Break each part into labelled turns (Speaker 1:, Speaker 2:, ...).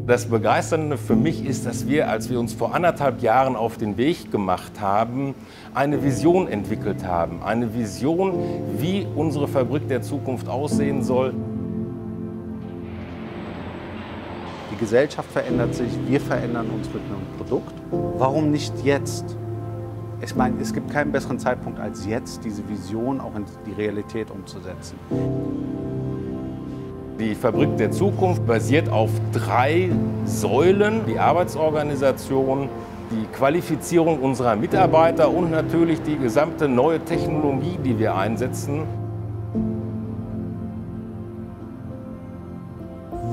Speaker 1: Das Begeisternde für mich ist, dass wir, als wir uns vor 1,5 Jahren auf den Weg gemacht haben, eine Vision entwickelt haben. Eine Vision, wie unsere Fabrik der Zukunft aussehen soll.
Speaker 2: Die Gesellschaft verändert sich, wir verändern uns mit einem Produkt. Warum nicht jetzt? Ich meine, es gibt keinen besseren Zeitpunkt als jetzt, diese Vision auch in die Realität umzusetzen.
Speaker 1: Die Fabrik der Zukunft basiert auf 3 Säulen: die Arbeitsorganisation, die Qualifizierung unserer Mitarbeiter und natürlich die gesamte neue Technologie, die wir einsetzen.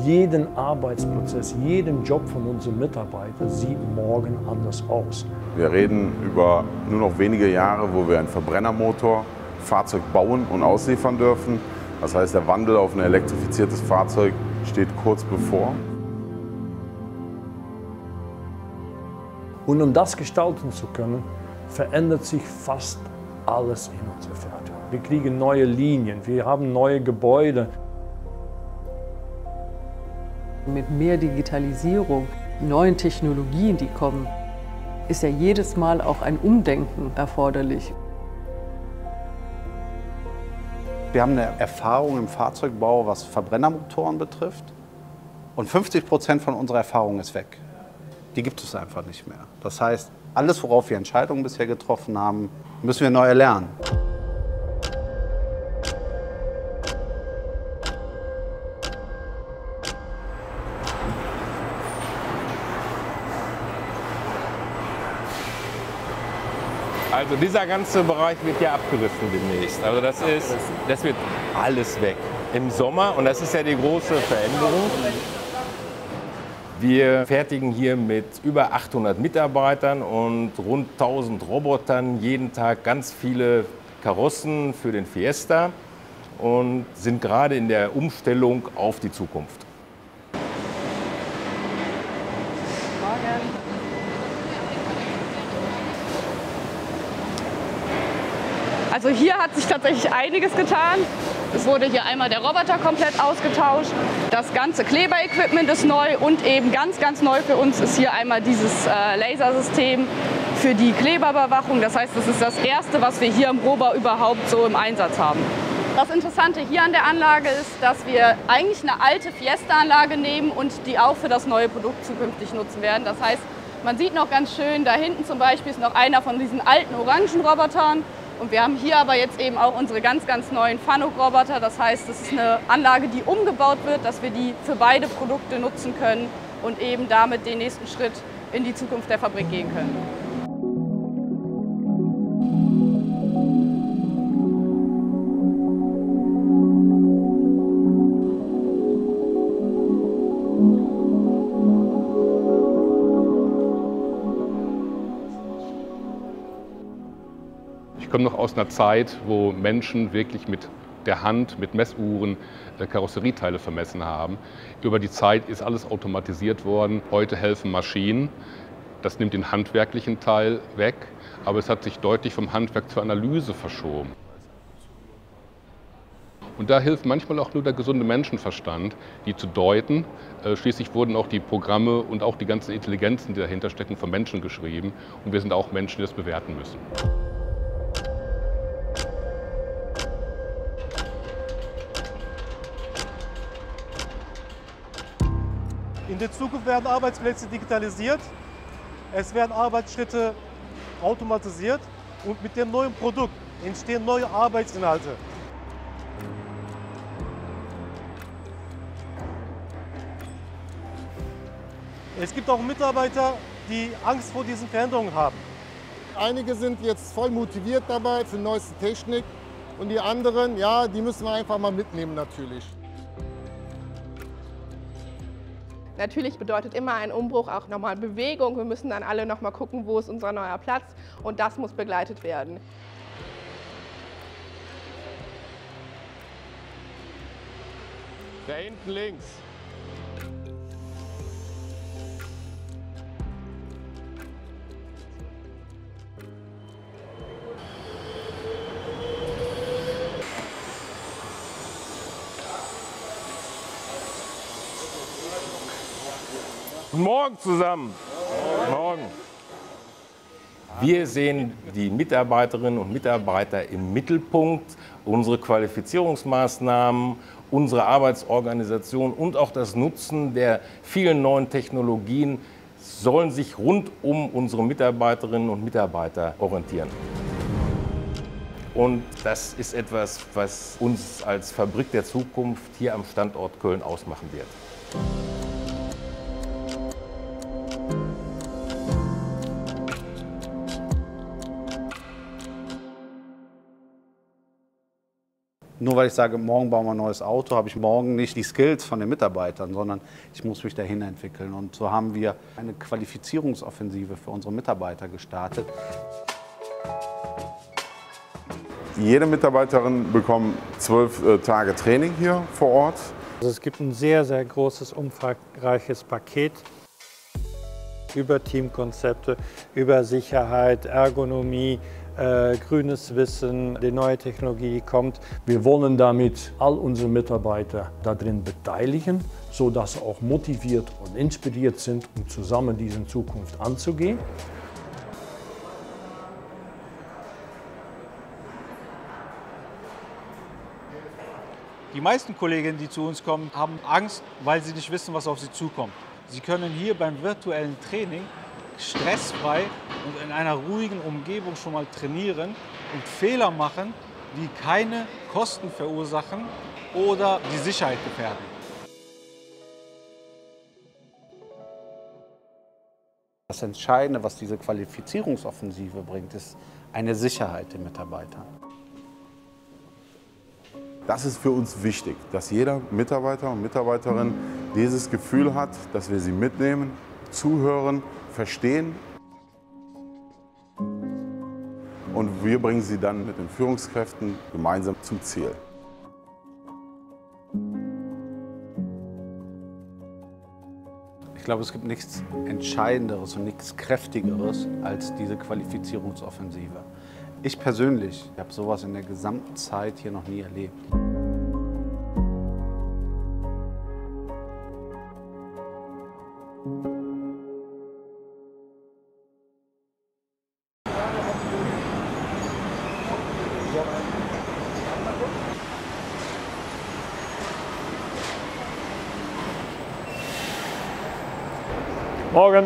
Speaker 3: Jeden Arbeitsprozess, jeden Job von unseren Mitarbeitern sieht morgen anders aus.
Speaker 4: Wir reden über nur noch wenige Jahre, wo wir ein Verbrennermotor-Fahrzeug bauen und ausliefern dürfen. Das heißt, der Wandel auf ein elektrifiziertes Fahrzeug steht kurz bevor.
Speaker 3: Und um das gestalten zu können, verändert sich fast alles in unserer Fertigung. Wir kriegen neue Linien, wir haben neue Gebäude.
Speaker 5: Mit mehr Digitalisierung, neuen Technologien, die kommen, ist ja jedes Mal auch ein Umdenken erforderlich.
Speaker 2: Wir haben eine Erfahrung im Fahrzeugbau, was Verbrennermotoren betrifft. Und 50% von unserer Erfahrung ist weg. Die gibt es einfach nicht mehr. Das heißt, alles, worauf wir Entscheidungen bisher getroffen haben, müssen wir neu erlernen.
Speaker 1: Also dieser ganze Bereich wird ja abgerissen demnächst. Also das wird alles weg im Sommer, und das ist ja die große Veränderung. Wir fertigen hier mit über 800 Mitarbeitern und rund 1000 Robotern jeden Tag ganz viele Karossen für den Fiesta und sind gerade in der Umstellung auf die Zukunft.
Speaker 6: Also hier hat sich tatsächlich einiges getan. Es wurde hier einmal der Roboter komplett ausgetauscht. Das ganze Kleberequipment ist neu und eben ganz neu für uns ist hier einmal dieses Lasersystem für die Kleberüberwachung. Das heißt, das ist das erste, was wir hier im Rohbau überhaupt so im Einsatz haben. Das Interessante hier an der Anlage ist, dass wir eigentlich eine alte Fiesta-Anlage nehmen und die auch für das neue Produkt zukünftig nutzen werden. Das heißt, man sieht noch ganz schön, da hinten zum Beispiel ist noch einer von diesen alten Orangenrobotern. Und wir haben hier aber jetzt eben auch unsere ganz neuen Fanuc-Roboter. Das heißt, das ist eine Anlage, die umgebaut wird, dass wir die für beide Produkte nutzen können und eben damit den nächsten Schritt in die Zukunft der Fabrik gehen können.
Speaker 7: Ich komme noch aus einer Zeit, wo Menschen wirklich mit der Hand, mit Messuhren Karosserieteile vermessen haben. Über die Zeit ist alles automatisiert worden. Heute helfen Maschinen. Das nimmt den handwerklichen Teil weg, aber es hat sich deutlich vom Handwerk zur Analyse verschoben. Und da hilft manchmal auch nur der gesunde Menschenverstand, die zu deuten. Schließlich wurden auch die Programme und auch die ganzen Intelligenzen, die dahinter stecken, von Menschen geschrieben. Und wir sind auch Menschen, die das bewerten müssen.
Speaker 8: In der Zukunft werden Arbeitsplätze digitalisiert, es werden Arbeitsschritte automatisiert und mit dem neuen Produkt entstehen neue Arbeitsinhalte. Es gibt auch Mitarbeiter, die Angst vor diesen Veränderungen haben.
Speaker 9: Einige sind jetzt voll motiviert dabei für neueste Technik und die anderen, ja, die müssen wir einfach mal mitnehmen natürlich.
Speaker 10: Natürlich bedeutet immer ein Umbruch auch nochmal Bewegung. Wir müssen dann alle nochmal gucken, wo ist unser neuer Platz, und das muss begleitet werden.
Speaker 1: Da hinten links. Guten Morgen zusammen. Morgen. Wir sehen die Mitarbeiterinnen und Mitarbeiter im Mittelpunkt. Unsere Qualifizierungsmaßnahmen, unsere Arbeitsorganisation und auch das Nutzen der vielen neuen Technologien sollen sich rund um unsere Mitarbeiterinnen und Mitarbeiter orientieren. Und das ist etwas, was uns als Fabrik der Zukunft hier am Standort Köln ausmachen wird.
Speaker 2: Nur weil ich sage, morgen bauen wir ein neues Auto, habe ich morgen nicht die Skills von den Mitarbeitern, sondern ich muss mich dahin entwickeln. Und so haben wir eine Qualifizierungsoffensive für unsere Mitarbeiter gestartet.
Speaker 4: Jede Mitarbeiterin bekommt 12 Tage Training hier vor Ort.
Speaker 11: Also es gibt ein sehr, sehr großes, umfangreiches Paket über Teamkonzepte, über Sicherheit, Ergonomie, grünes Wissen, die neue Technologie kommt.
Speaker 3: Wir wollen damit all unsere Mitarbeiter darin beteiligen, sodass sie auch motiviert und inspiriert sind, um zusammen diese Zukunft anzugehen.
Speaker 12: Die meisten Kolleginnen, die zu uns kommen, haben Angst, weil sie nicht wissen, was auf sie zukommt. Sie können hier beim virtuellen Training stressfrei und in einer ruhigen Umgebung schon mal trainieren und Fehler machen, die keine Kosten verursachen oder die Sicherheit gefährden.
Speaker 2: Das Entscheidende, was diese Qualifizierungsoffensive bringt, ist eine Sicherheit den Mitarbeitern.
Speaker 4: Das ist für uns wichtig, dass jeder Mitarbeiter und Mitarbeiterin dieses Gefühl hat, dass wir sie mitnehmen, zuhören, verstehen. Und wir bringen sie dann mit den Führungskräften gemeinsam zum Ziel.
Speaker 2: Ich glaube, es gibt nichts Entscheidenderes und nichts Kräftigeres als diese Qualifizierungsoffensive. Ich persönlich habe sowas in der gesamten Zeit hier noch nie erlebt.
Speaker 3: Morgen.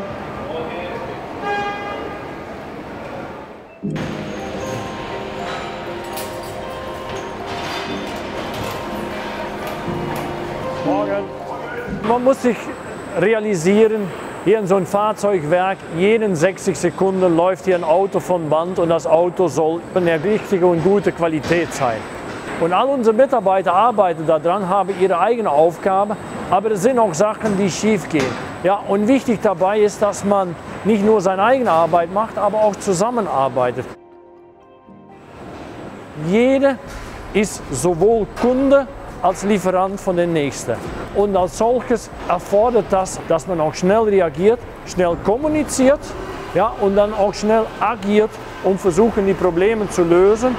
Speaker 3: Morgen. Man muss sich realisieren, hier in so einem Fahrzeugwerk, jeden 60 Sekunden läuft hier ein Auto von Band und das Auto soll eine richtige und gute Qualität sein. Und all unsere Mitarbeiter arbeiten daran, haben ihre eigene Aufgabe, aber es sind auch Sachen, die schief gehen. Ja, und wichtig dabei ist, dass man nicht nur seine eigene Arbeit macht, aber auch zusammenarbeitet. Jeder ist sowohl Kunde als Lieferant von den Nächsten. Und als solches erfordert das, dass man auch schnell reagiert, schnell kommuniziert, ja, und dann auch schnell agiert, um versuchen, die Probleme zu lösen.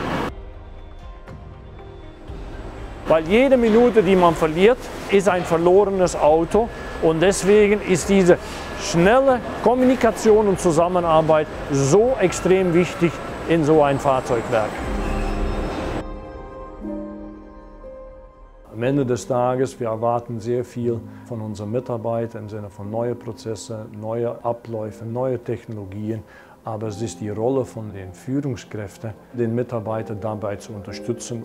Speaker 3: Weil jede Minute, die man verliert, ist ein verlorenes Auto. Und deswegen ist diese schnelle Kommunikation und Zusammenarbeit so extrem wichtig in so ein Fahrzeugwerk. Am Ende des Tages, wir erwarten sehr viel von unseren Mitarbeitern im Sinne von neuen Prozessen, neue Abläufe, neue Technologien. Aber es ist die Rolle von den Führungskräften, den Mitarbeiter dabei zu unterstützen.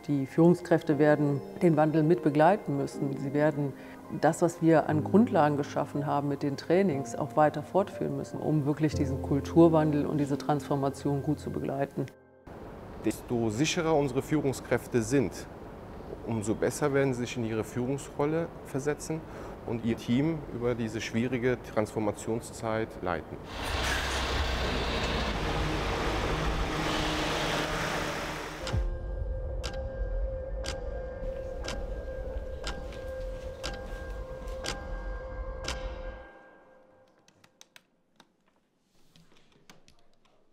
Speaker 5: Die Führungskräfte werden den Wandel mit begleiten müssen. Sie werden das, was wir an Grundlagen geschaffen haben mit den Trainings, auch weiter fortführen müssen, um wirklich diesen Kulturwandel und diese Transformation gut zu begleiten.
Speaker 13: Desto sicherer unsere Führungskräfte sind, umso besser werden sie sich in ihre Führungsrolle versetzen und ihr Team über diese schwierige Transformationszeit leiten.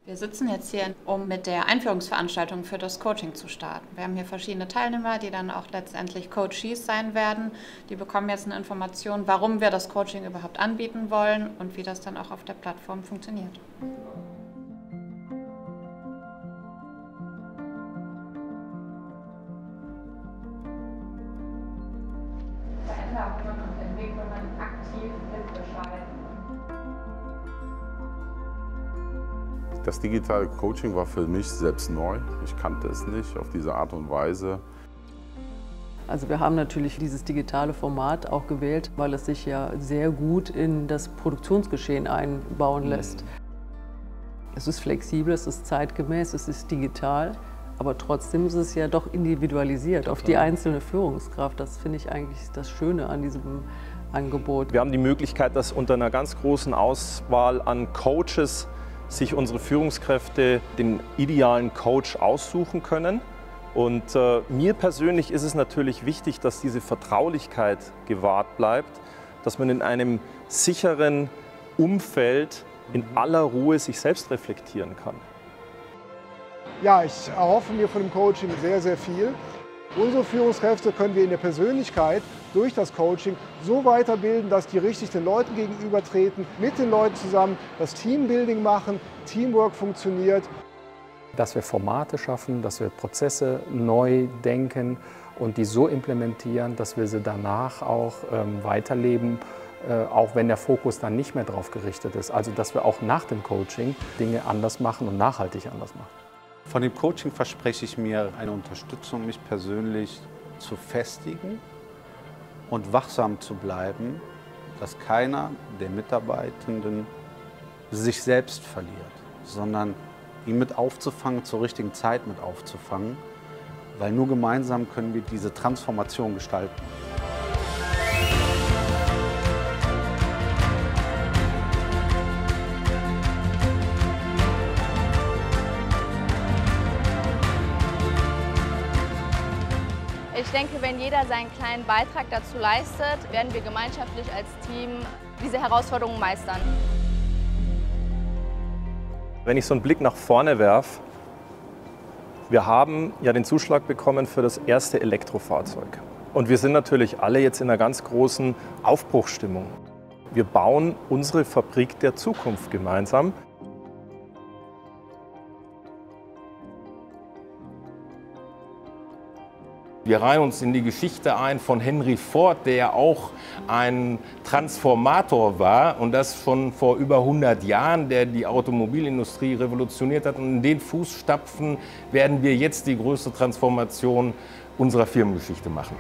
Speaker 14: Wir Wir sitzen jetzt hier, um mit der Einführungsveranstaltung für das Coaching zu starten. Wir haben hier verschiedene Teilnehmer, die dann auch letztendlich Coaches sein werden. Die bekommen jetzt eine Information, warum wir das Coaching überhaupt anbieten wollen und wie das dann auch auf der Plattform funktioniert. Veränderungen und Entwicklungen aktiv mitgestalten.
Speaker 4: Das digitale Coaching war für mich selbst neu. Ich kannte es nicht auf diese Art und Weise.
Speaker 5: Also wir haben natürlich dieses digitale Format auch gewählt, weil es sich ja sehr gut in das Produktionsgeschehen einbauen lässt. Es ist flexibel, es ist zeitgemäß, es ist digital, aber trotzdem ist es ja doch individualisiert auf die einzelne Führungskraft. Das finde ich eigentlich das Schöne an diesem Angebot.
Speaker 15: Wir haben die Möglichkeit, dass unter einer ganz großen Auswahl an Coaches sich unsere Führungskräfte den idealen Coach aussuchen können. Und mir persönlich ist es natürlich wichtig, dass diese Vertraulichkeit gewahrt bleibt, dass man in einem sicheren Umfeld in aller Ruhe sich selbst reflektieren kann.
Speaker 16: Ja, ich erhoffe mir von dem Coaching sehr, sehr viel. Unsere Führungskräfte können wir in der Persönlichkeit durch das Coaching so weiterbilden, dass die richtig den Leuten gegenübertreten, mit den Leuten zusammen das Teambuilding machen, Teamwork funktioniert.
Speaker 17: Dass wir Formate schaffen, dass wir Prozesse neu denken und die so implementieren, dass wir sie danach auch weiterleben, auch wenn der Fokus dann nicht mehr darauf gerichtet ist. Also dass wir auch nach dem Coaching Dinge anders machen und nachhaltig anders machen.
Speaker 2: Von dem Coaching verspreche ich mir eine Unterstützung, mich persönlich zu festigen und wachsam zu bleiben, dass keiner der Mitarbeitenden sich selbst verliert, sondern ihn mit aufzufangen, zur richtigen Zeit mit aufzufangen, weil nur gemeinsam können wir diese Transformation gestalten.
Speaker 18: Ich denke, wenn jeder seinen kleinen Beitrag dazu leistet, werden wir gemeinschaftlich als Team diese Herausforderungen meistern.
Speaker 15: Wenn ich so einen Blick nach vorne werfe, wir haben ja den Zuschlag bekommen für das erste Elektrofahrzeug. Und wir sind natürlich alle jetzt in einer ganz großen Aufbruchsstimmung. Wir bauen unsere Fabrik der Zukunft gemeinsam.
Speaker 1: Wir reihen uns in die Geschichte ein von Henry Ford, der ja auch ein Transformator war und das schon vor über 100 Jahren, der die Automobilindustrie revolutioniert hat. Und in den Fußstapfen werden wir jetzt die größte Transformation unserer Firmengeschichte machen.